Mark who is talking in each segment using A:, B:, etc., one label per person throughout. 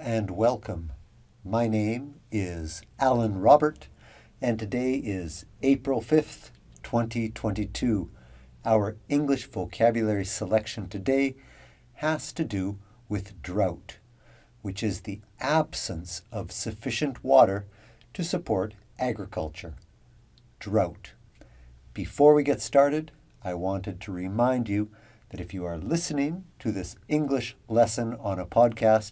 A: and welcome. My name is Alan Robert, and today is April 5th, 2022. Our English vocabulary selection today has to do with drought, which is the absence of sufficient water to support agriculture. Drought. Before we get started, I wanted to remind you that if you are listening to this English lesson on a podcast,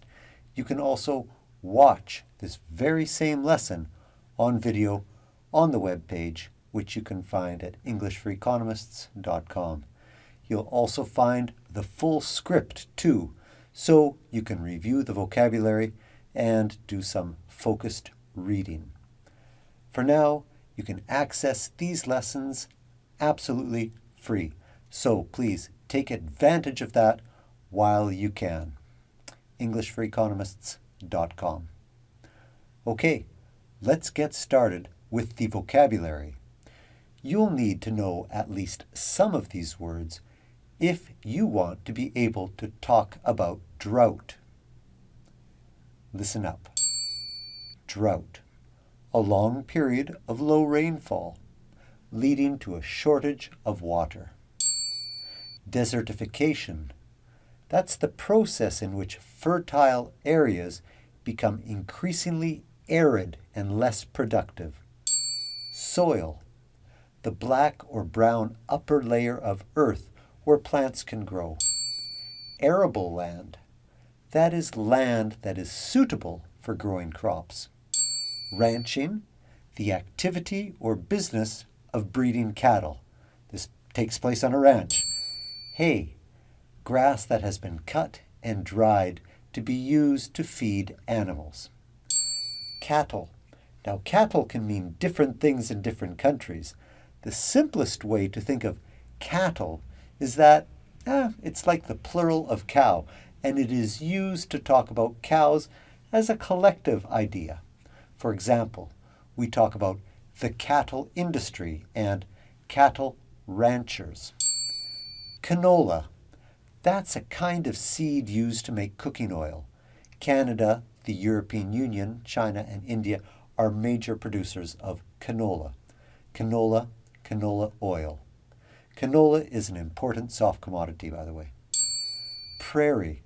A: you can also watch this very same lesson on video on the webpage, which you can find at EnglishForEconomists.com. You'll also find the full script too, so you can review the vocabulary and do some focused reading. For now, you can access these lessons absolutely free, so please take advantage of that while you can. EnglishForEconomists.com. Okay, let's get started with the vocabulary. You'll need to know at least some of these words if you want to be able to talk about drought. Listen up. Drought. A long period of low rainfall, leading to a shortage of water. Desertification. That's the process in which fertile areas become increasingly arid and less productive. Soil. The black or brown upper layer of earth where plants can grow. Arable land. That is land that is suitable for growing crops. Ranching. The activity or business of breeding cattle. This takes place on a ranch. Hay. Grass that has been cut and dried to be used to feed animals. Cattle. Now, cattle can mean different things in different countries. The simplest way to think of cattle is that it's like the plural of cow, and it is used to talk about cows as a collective idea. For example, we talk about the cattle industry and cattle ranchers. Canola. That's a kind of seed used to make cooking oil. Canada, the European Union, China, and India are major producers of canola. Canola oil. Canola is an important soft commodity, by the way. Prairie.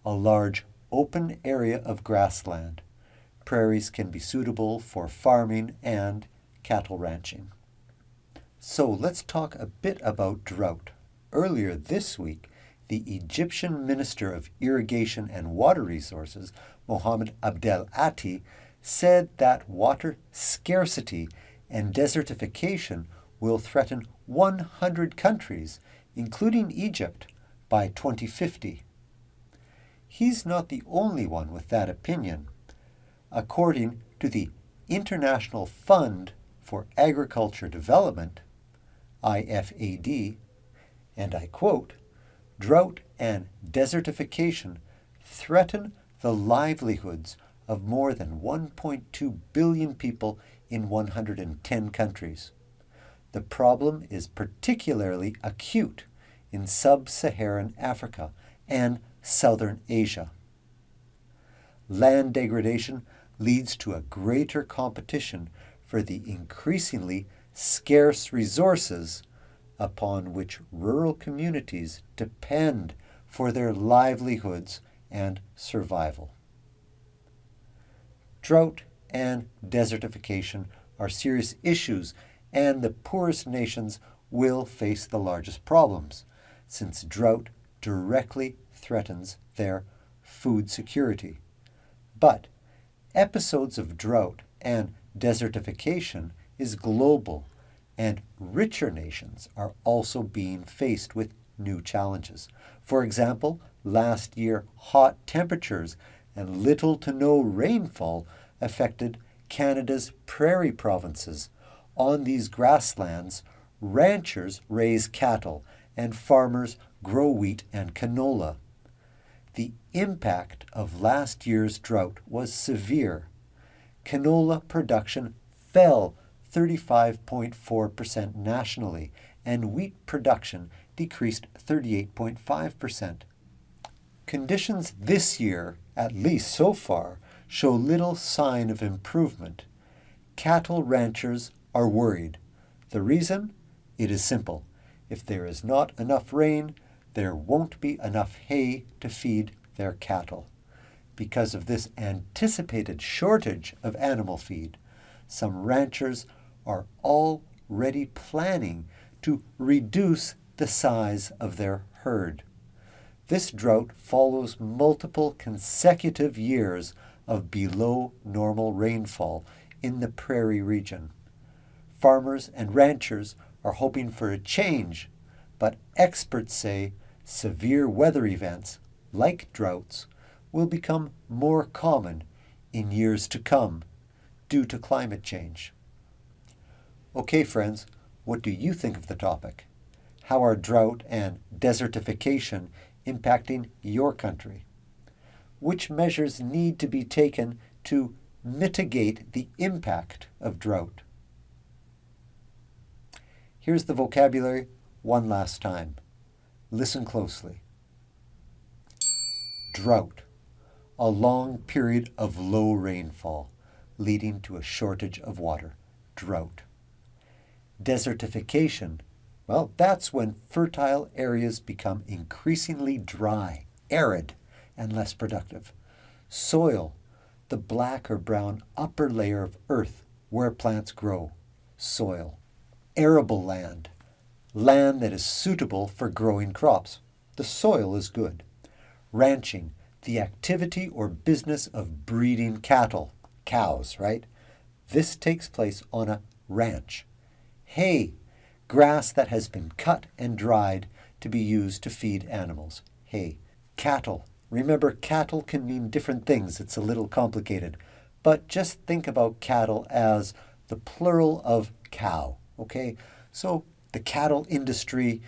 A: A large open area of grassland. Prairies can be suitable for farming and cattle ranching. So let's talk a bit about drought. Earlier this week, the Egyptian Minister of Irrigation and Water Resources, Mohammed Abdel Atti, said that water scarcity and desertification will threaten 100 countries, including Egypt, by 2050. He's not the only one with that opinion. According to the International Fund for Agriculture Development, IFAD, and I quote, "Drought and desertification threaten the livelihoods of more than 1.2 billion people in 110 countries. The problem is particularly acute in sub-Saharan Africa and Southern Asia. Land degradation leads to a greater competition for the increasingly scarce resources upon which rural communities depend for their livelihoods and survival." Drought and desertification are serious issues, and the poorest nations will face the largest problems, since drought directly threatens their food security. But episodes of drought and desertification is global, and richer nations are also being faced with new challenges. For example, last year, hot temperatures and little to no rainfall affected Canada's prairie provinces. On these grasslands, ranchers raise cattle and farmers grow wheat and canola. The impact of last year's drought was severe. Canola production fell 35.4% nationally, and wheat production decreased 38.5%. Conditions this year at least so far, show little sign of improvement. Cattle ranchers are worried. The reason? It is simple. If there is not enough rain, there won't be enough hay to feed their cattle. Because of this anticipated shortage of animal feed, some ranchers are already planning to reduce the size of their herd. This drought follows multiple consecutive years of below normal rainfall in the prairie region. Farmers and ranchers are hoping for a change, but experts say severe weather events, like droughts, will become more common in years to come due to climate change. Okay, friends, what do you think of the topic? How are drought and desertification impacting your country? Which measures need to be taken to mitigate the impact of drought? Here's the vocabulary one last time. Listen closely. Drought, a long period of low rainfall, leading to a shortage of water. Drought. Desertification, well, that's when fertile areas become increasingly dry, arid, and less productive. Soil, the black or brown upper layer of earth where plants grow. Soil. Arable land, land that is suitable for growing crops. The soil is good. Ranching, the activity or business of breeding cattle, cows, right? This takes place on a ranch. Hay, grass that has been cut and dried to be used to feed animals. Hay. Cattle. Remember, cattle can mean different things. It's a little complicated. But just think about cattle as the plural of cow, okay? So the cattle industry,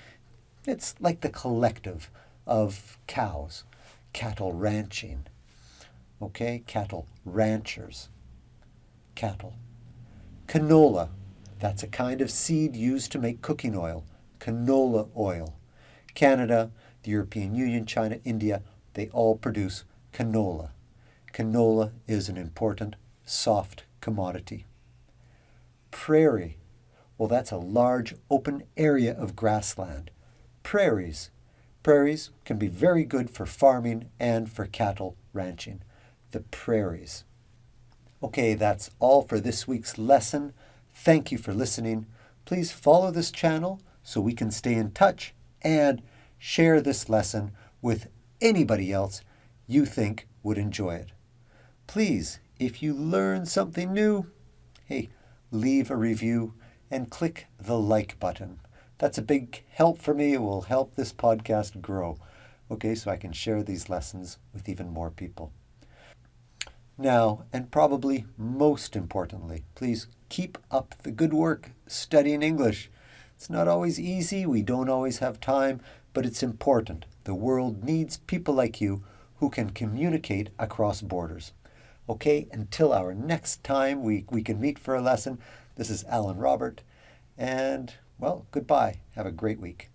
A: it's like the collective of cows. Cattle ranching, okay? Cattle ranchers. Cattle. Canola. That's a kind of seed used to make cooking oil. Canola oil. Canada, the European Union, China, India, they all produce canola. Canola is an important soft commodity. Prairie. Well, that's a large open area of grassland. Prairies. Prairies can be very good for farming and for cattle ranching. The prairies. Okay, that's all for this week's lesson. Thank you for listening. Please follow this channel so we can stay in touch and share this lesson with anybody else you think would enjoy it. Please, if you learn something new, hey, leave a review and click the like button. That's a big help for me. It will help this podcast grow. Okay, so I can share these lessons with even more people. Now, and probably most importantly, please keep up the good work studying English. It's not always easy. We don't always have time, but it's important. The world needs people like you who can communicate across borders. Okay, until our next time we can meet for a lesson, this is Alan Robert, and, well, goodbye. Have a great week.